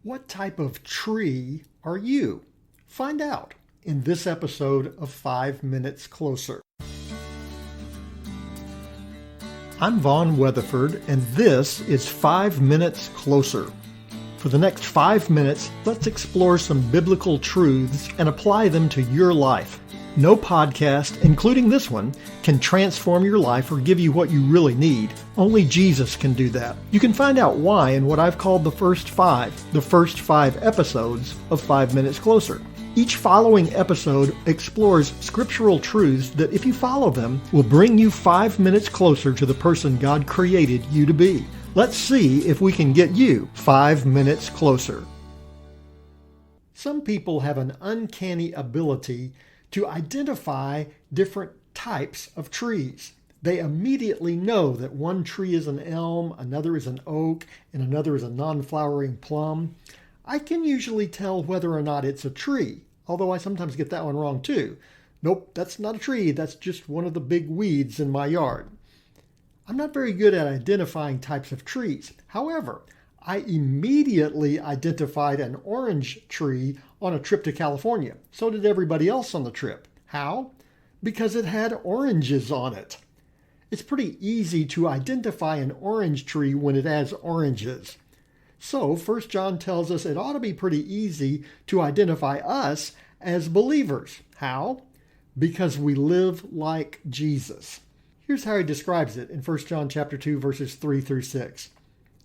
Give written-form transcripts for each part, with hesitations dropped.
What type of tree are you? Find out in this episode of 5 Minutes Closer. I'm Vaughn Weatherford, and this is 5 Minutes Closer. For the next 5 minutes, let's explore some biblical truths and apply them to your life. No podcast, including this one, can transform your life or give you what you really need. Only Jesus can do that. You can find out why in what I've called the first five episodes of 5 Minutes Closer. Each following episode explores scriptural truths that, if you follow them, will bring you 5 minutes closer to the person God created you to be. Let's see if we can get you 5 minutes closer. Some people have an uncanny ability to identify different types of trees. They immediately know that one tree is an elm, another is an oak, and another is a non-flowering plum. I can usually tell whether or not it's a tree, although I sometimes get that one wrong too. Nope, that's not a tree, that's just one of the big weeds in my yard. I'm not very good at identifying types of trees. However, I immediately identified an orange tree on a trip to California. So did everybody else on the trip. How? Because it had oranges on it. It's pretty easy to identify an orange tree when it has oranges. So 1 John tells us it ought to be pretty easy to identify us as believers. How? Because we live like Jesus. Here's how he describes it in 1 John chapter 2, verses 3 through 6.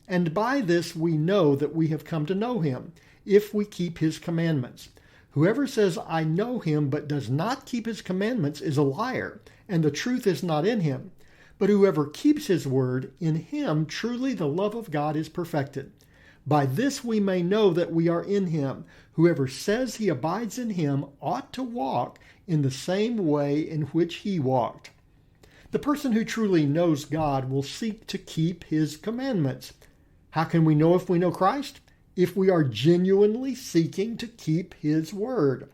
And by this we know that we have come to know him, if we keep his commandments. Whoever says, I know him, but does not keep his commandments is a liar, and the truth is not in him. But whoever keeps his word, in him truly the love of God is perfected. By this we may know that we are in him. Whoever says he abides in him ought to walk in the same way in which he walked. The person who truly knows God will seek to keep his commandments. How can we know if we know Christ? If we are genuinely seeking to keep his word.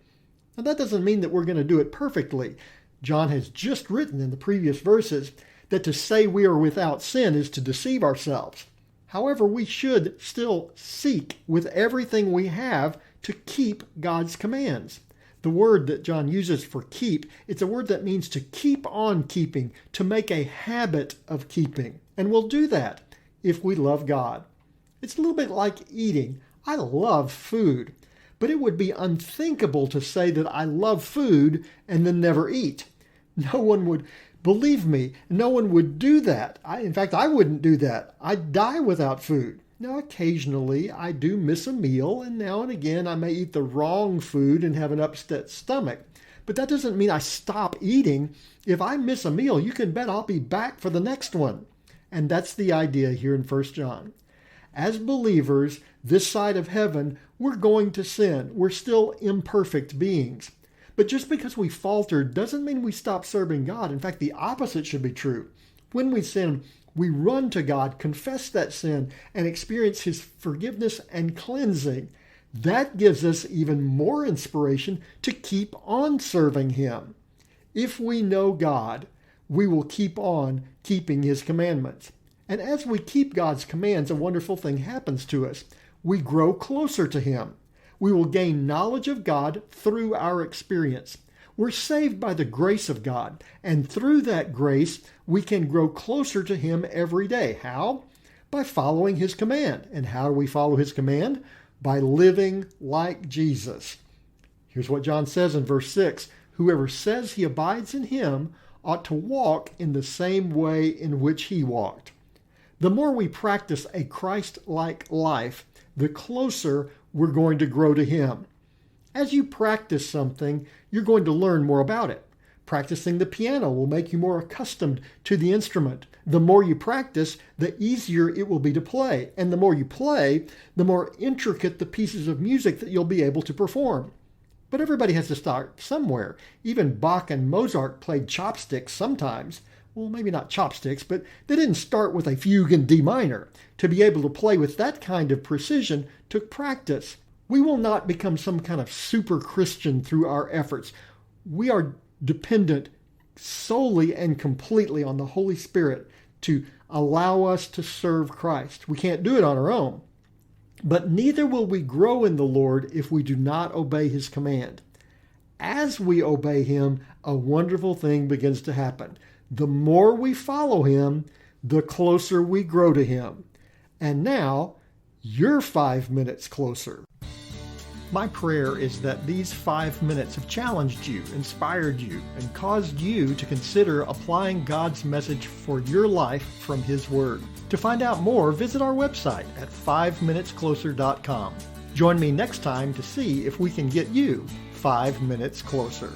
Now that doesn't mean that we're going to do it perfectly. John has just written in the previous verses that to say we are without sin is to deceive ourselves. However, we should still seek with everything we have to keep God's commands. The word that John uses for keep, it's a word that means to keep on keeping, to make a habit of keeping. And we'll do that if we love God. It's a little bit like eating. I love food, but it would be unthinkable to say that I love food and then never eat. No one would believe me. No one would do that. In fact, I wouldn't do that. I'd die without food. Now, occasionally I do miss a meal, and now and again I may eat the wrong food and have an upset stomach. But that doesn't mean I stop eating. If I miss a meal, you can bet I'll be back for the next one. And that's the idea here in 1 John. As believers, this side of heaven, we're going to sin. We're still imperfect beings. But just because we faltered doesn't mean we stop serving God. In fact, the opposite should be true. When we sin, we run to God, confess that sin, and experience his forgiveness and cleansing. That gives us even more inspiration to keep on serving him. If we know God, we will keep on keeping his commandments. And as we keep God's commands, a wonderful thing happens to us. We grow closer to him. We will gain knowledge of God through our experience. We're saved by the grace of God, and through that grace, we can grow closer to him every day. How? By following his command. And how do we follow his command? By living like Jesus. Here's what John says in verse 6. Whoever says he abides in him ought to walk in the same way in which he walked. The more we practice a Christ-like life, the closer we're going to grow to him. As you practice something, you're going to learn more about it. Practicing the piano will make you more accustomed to the instrument. The more you practice, the easier it will be to play. And the more you play, the more intricate the pieces of music that you'll be able to perform. But everybody has to start somewhere. Even Bach and Mozart played chopsticks sometimes. Well, maybe not chopsticks, but they didn't start with a fugue in D minor. To be able to play with that kind of precision took practice. We will not become some kind of super Christian through our efforts. We are dependent solely and completely on the Holy Spirit to allow us to serve Christ. We can't do it on our own. But neither will we grow in the Lord if we do not obey his command. As we obey him, a wonderful thing begins to happen. The more we follow him, the closer we grow to him. And now, you're 5 minutes closer. My prayer is that these 5 minutes have challenged you, inspired you, and caused you to consider applying God's message for your life from his word. To find out more, visit our website at 5minutescloser.com. Join me next time to see if we can get you 5 minutes closer.